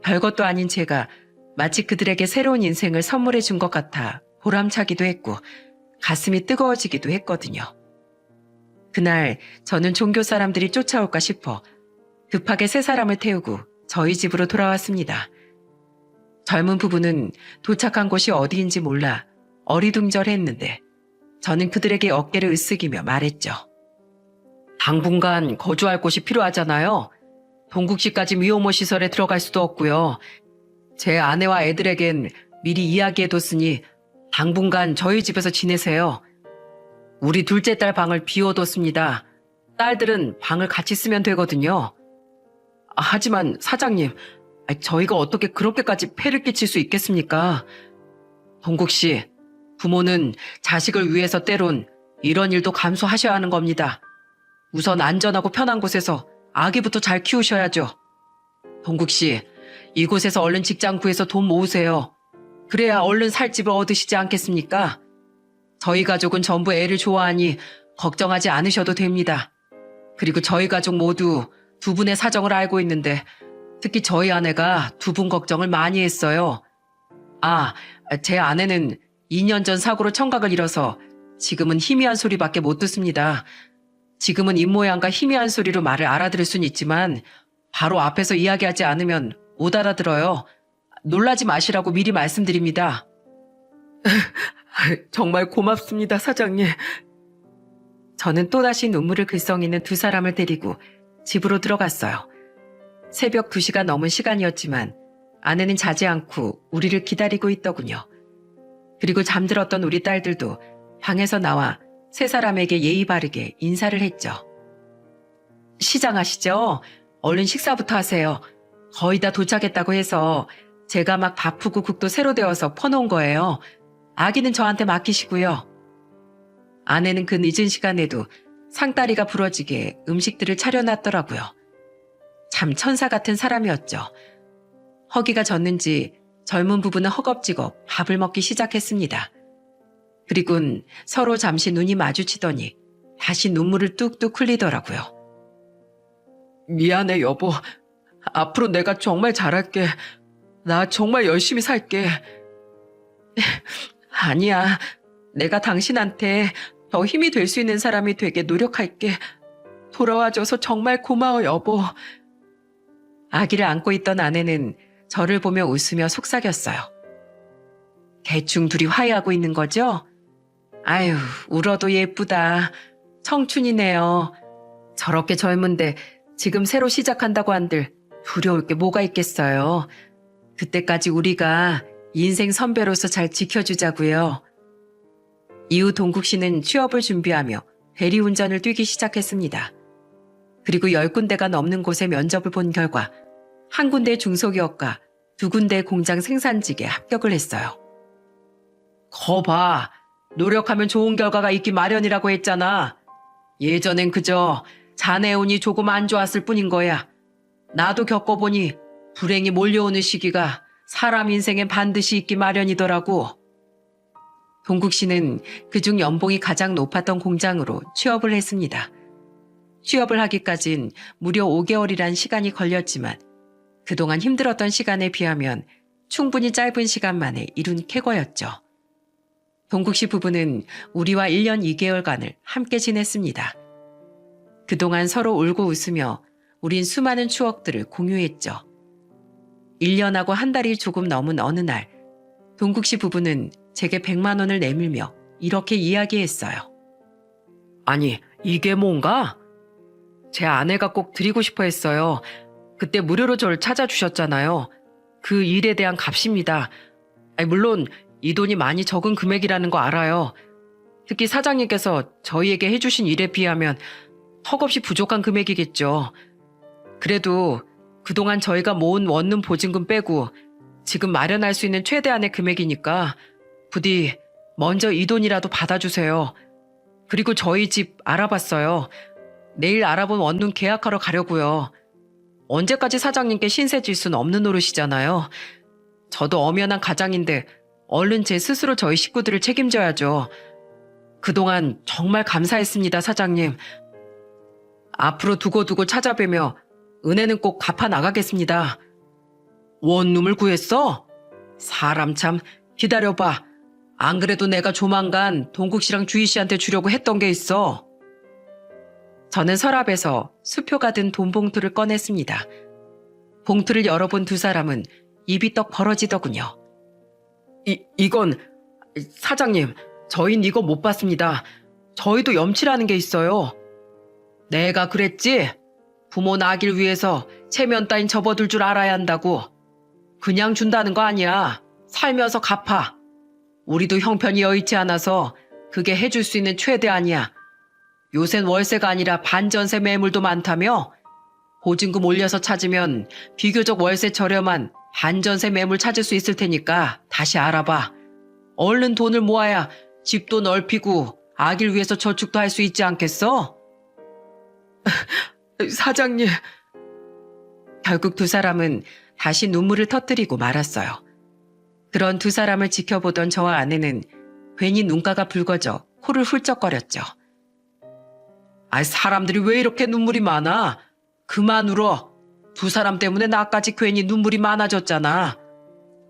[SPEAKER 1] 별것도 아닌 제가 마치 그들에게 새로운 인생을 선물해 준 것 같아 보람차기도 했고 가슴이 뜨거워지기도 했거든요. 그날 저는 종교 사람들이 쫓아올까 싶어 급하게 세 사람을 태우고 저희 집으로 돌아왔습니다. 젊은 부부는 도착한 곳이 어디인지 몰라 어리둥절했는데 저는 그들에게 어깨를 으쓱이며 말했죠. 당분간 거주할 곳이 필요하잖아요. 동국 씨까지 미혼모 시설에 들어갈 수도 없고요. 제 아내와 애들에겐 미리 이야기해뒀으니 당분간 저희 집에서 지내세요. 우리 둘째 딸 방을 비워뒀습니다. 딸들은 방을 같이 쓰면 되거든요. 하지만 사장님, 저희가 어떻게 그렇게까지 폐를 끼칠 수 있겠습니까? 동국 씨, 부모는 자식을 위해서 때론 이런 일도 감수하셔야 하는 겁니다. 우선 안전하고 편한 곳에서 아기부터 잘 키우셔야죠. 동국 씨, 이곳에서 얼른 직장 구해서 돈 모으세요. 그래야 얼른 살 집을 얻으시지 않겠습니까? 저희 가족은 전부 애를 좋아하니 걱정하지 않으셔도 됩니다. 그리고 저희 가족 모두 두 분의 사정을 알고 있는데 특히 저희 아내가 두 분 걱정을 많이 했어요. 제 아내는 2년 전 사고로 청각을 잃어서 지금은 희미한 소리밖에 못 듣습니다. 지금은 입모양과 희미한 소리로 말을 알아들을 순 있지만 바로 앞에서 이야기하지 않으면 못 알아들어요. 놀라지 마시라고 미리 말씀드립니다. 정말 고맙습니다, 사장님. 저는 또다시 눈물을 글썽이는 두 사람을 데리고 집으로 들어갔어요. 새벽 2시가 넘은 시간이었지만 아내는 자지 않고 우리를 기다리고 있더군요. 그리고 잠들었던 우리 딸들도 방에서 나와 세 사람에게 예의 바르게 인사를 했죠. 시장하시죠? 얼른 식사부터 하세요. 거의 다 도착했다고 해서 제가 막 바쁘고 국도 새로 데워서 퍼놓은 거예요. 아기는 저한테 맡기시고요. 아내는 그 늦은 시간에도 상다리가 부러지게 음식들을 차려놨더라고요. 참 천사 같은 사람이었죠. 허기가 졌는지 젊은 부부는 허겁지겁 밥을 먹기 시작했습니다. 그리곤 서로 잠시 눈이 마주치더니 다시 눈물을 뚝뚝 흘리더라고요. 미안해, 여보. 앞으로 내가 정말 잘할게. 나 정말 열심히 살게. 아니야. 내가 당신한테 더 힘이 될 수 있는 사람이 되게 노력할게. 돌아와줘서 정말 고마워, 여보. 아기를 안고 있던 아내는 저를 보며 웃으며 속삭였어요. 대충 둘이 화해하고 있는 거죠? 아유, 울어도 예쁘다. 청춘이네요. 저렇게 젊은데 지금 새로 시작한다고 한들 두려울 게 뭐가 있겠어요. 그때까지 우리가 인생 선배로서 잘 지켜주자고요. 이후 동국 씨는 취업을 준비하며 대리운전을 뛰기 시작했습니다. 그리고 10군데가 넘는 곳에 면접을 본 결과 한 군데의 중소기업과 2군데의 공장 생산직에 합격을 했어요. 거봐, 노력하면 좋은 결과가 있기 마련이라고 했잖아. 예전엔 그저 자네 운이 조금 안 좋았을 뿐인 거야. 나도 겪어보니 불행이 몰려오는 시기가 사람 인생엔 반드시 있기 마련이더라고. 동국 씨는 그중 연봉이 가장 높았던 공장으로 취업을 했습니다. 취업을 하기까진 무려 5개월이란 시간이 걸렸지만 그동안 힘들었던 시간에 비하면 충분히 짧은 시간 만에 이룬 쾌거였죠. 동국 씨 부부는 우리와 1년 2개월간을 함께 지냈습니다. 그동안 서로 울고 웃으며 우린 수많은 추억들을 공유했죠. 1년하고 한 달이 조금 넘은 어느 날, 동국 씨 부부는 제게 100만 원을 내밀며 이렇게 이야기했어요. 아니, 이게 뭔가? 제 아내가 꼭 드리고 싶어 했어요. 그때 무료로 저를 찾아주셨잖아요. 그 일에 대한 값입니다. 물론 이 돈이 많이 적은 금액이라는 거 알아요. 특히 사장님께서 저희에게 해주신 일에 비하면 턱없이 부족한 금액이겠죠. 그래도 그동안 저희가 모은 원룸 보증금 빼고 지금 마련할 수 있는 최대한의 금액이니까 부디 먼저 이 돈이라도 받아주세요. 그리고 저희 집 알아봤어요. 내일 알아본 원룸 계약하러 가려고요. 언제까지 사장님께 신세 질 수는 없는 노릇이잖아요. 저도 엄연한 가장인데 얼른 제 스스로 저희 식구들을 책임져야죠. 그동안 정말 감사했습니다, 사장님. 앞으로 두고두고 찾아뵈며 은혜는 꼭 갚아 나가겠습니다. 원룸을 구했어? 사람 참, 기다려봐. 안 그래도 내가 조만간 동국 씨랑 주희 씨한테 주려고 했던 게 있어. 저는 서랍에서 수표가 든 돈 봉투를 꺼냈습니다. 봉투를 열어본 두 사람은 입이 떡 벌어지더군요. 이건 사장님, 저흰 이거 못 받습니다. 저희도 염치라는 게 있어요. 내가 그랬지? 부모 낳길 위해서 체면 따윈 접어둘 줄 알아야 한다고. 그냥 준다는 거 아니야. 살면서 갚아. 우리도 형편이 여의치 않아서 그게 해줄 수 있는 최대한이야. 요샌 월세가 아니라 반전세 매물도 많다며? 보증금 올려서 찾으면 비교적 월세 저렴한 반전세 매물 찾을 수 있을 테니까 다시 알아봐. 얼른 돈을 모아야 집도 넓히고 아기를 위해서 저축도 할 수 있지 않겠어? 사장님. 결국 두 사람은 다시 눈물을 터뜨리고 말았어요. 그런 두 사람을 지켜보던 저와 아내는 괜히 눈가가 붉어져 코를 훌쩍거렸죠. 사람들이 왜 이렇게 눈물이 많아? 그만 울어. 두 사람 때문에 나까지 괜히 눈물이 많아졌잖아.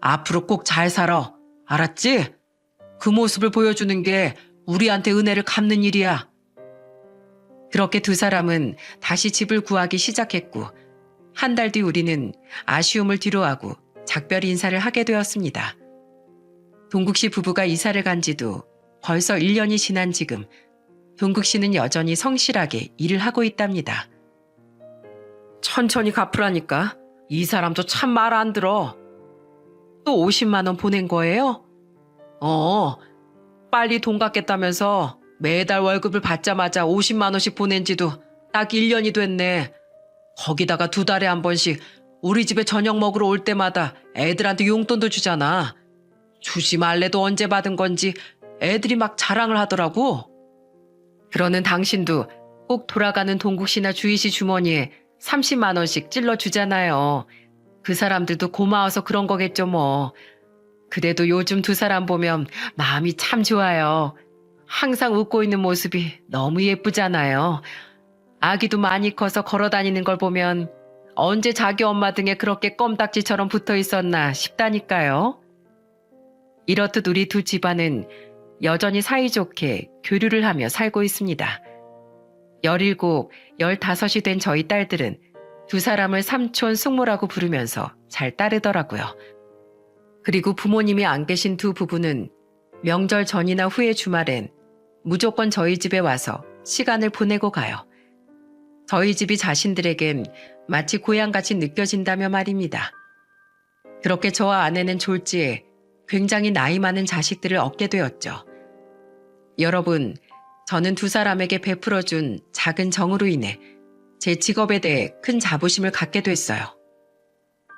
[SPEAKER 1] 앞으로 꼭 잘 살아. 알았지? 그 모습을 보여주는 게 우리한테 은혜를 갚는 일이야. 그렇게 두 사람은 다시 집을 구하기 시작했고 한 달 뒤 우리는 아쉬움을 뒤로하고 작별 인사를 하게 되었습니다. 동국 씨 부부가 이사를 간 지도 벌써 1년이 지난 지금 동국 씨는 여전히 성실하게 일을 하고 있답니다. 천천히 갚으라니까. 이 사람도 참 말 안 들어. 또 50만 원 보낸 거예요? 빨리 돈 갚겠다면서 매달 월급을 받자마자 50만 원씩 보낸 지도 딱 1년이 됐네. 거기다가 2달에 한 번씩 우리 집에 저녁 먹으러 올 때마다 애들한테 용돈도 주잖아. 주지 말래도 언제 받은 건지 애들이 막 자랑을 하더라고. 그러는 당신도 꼭 돌아가는 동국씨나 주희씨 주머니에 30만 원씩 찔러 주잖아요. 그 사람들도 고마워서 그런 거겠죠 뭐. 그래도 요즘 두 사람 보면 마음이 참 좋아요. 항상 웃고 있는 모습이 너무 예쁘잖아요. 아기도 많이 커서 걸어 다니는 걸 보면 언제 자기 엄마 등에 그렇게 껌딱지처럼 붙어 있었나 싶다니까요. 이렇듯 우리 두 집안은 여전히 사이좋게 교류를 하며 살고 있습니다. 17, 15이 된 저희 딸들은 두 사람을 삼촌, 숙모라고 부르면서 잘 따르더라고요. 그리고 부모님이 안 계신 두 부부는 명절 전이나 후의 주말엔 무조건 저희 집에 와서 시간을 보내고 가요. 저희 집이 자신들에겐 마치 고향같이 느껴진다며 말입니다. 그렇게 저와 아내는 졸지에 굉장히 나이 많은 자식들을 얻게 되었죠. 여러분, 저는 두 사람에게 베풀어준 작은 정으로 인해 제 직업에 대해 큰 자부심을 갖게 됐어요.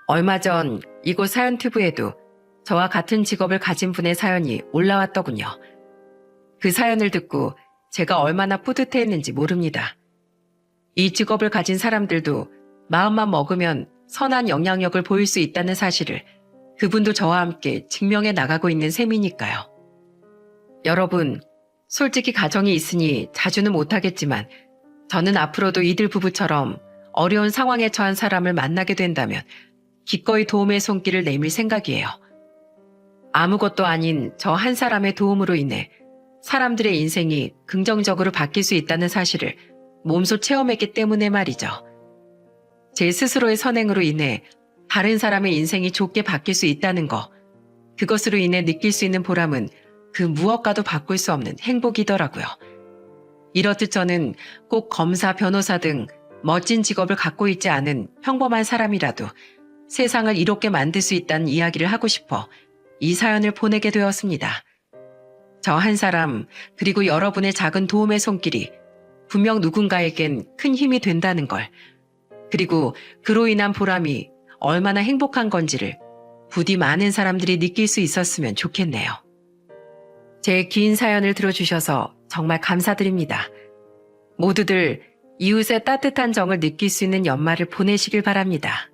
[SPEAKER 1] 얼마 전 이곳 사연튜브에도 저와 같은 직업을 가진 분의 사연이 올라왔더군요. 그 사연을 듣고 제가 얼마나 뿌듯해했는지 모릅니다. 이 직업을 가진 사람들도 마음만 먹으면 선한 영향력을 보일 수 있다는 사실을 그분도 저와 함께 증명해 나가고 있는 셈이니까요. 여러분, 솔직히 가정이 있으니 자주는 못하겠지만 저는 앞으로도 이들 부부처럼 어려운 상황에 처한 사람을 만나게 된다면 기꺼이 도움의 손길을 내밀 생각이에요. 아무것도 아닌 저 한 사람의 도움으로 인해 사람들의 인생이 긍정적으로 바뀔 수 있다는 사실을 몸소 체험했기 때문에 말이죠. 제 스스로의 선행으로 인해 다른 사람의 인생이 좋게 바뀔 수 있다는 거, 그것으로 인해 느낄 수 있는 보람은 그 무엇과도 바꿀 수 없는 행복이더라고요. 이렇듯 저는 꼭 검사, 변호사 등 멋진 직업을 갖고 있지 않은 평범한 사람이라도 세상을 이롭게 만들 수 있다는 이야기를 하고 싶어 이 사연을 보내게 되었습니다. 저 한 사람, 그리고 여러분의 작은 도움의 손길이 분명 누군가에겐 큰 힘이 된다는 걸, 그리고 그로 인한 보람이 얼마나 행복한 건지를 부디 많은 사람들이 느낄 수 있었으면 좋겠네요. 제 긴 사연을 들어주셔서 정말 감사드립니다. 모두들 이웃의 따뜻한 정을 느낄 수 있는 연말을 보내시길 바랍니다.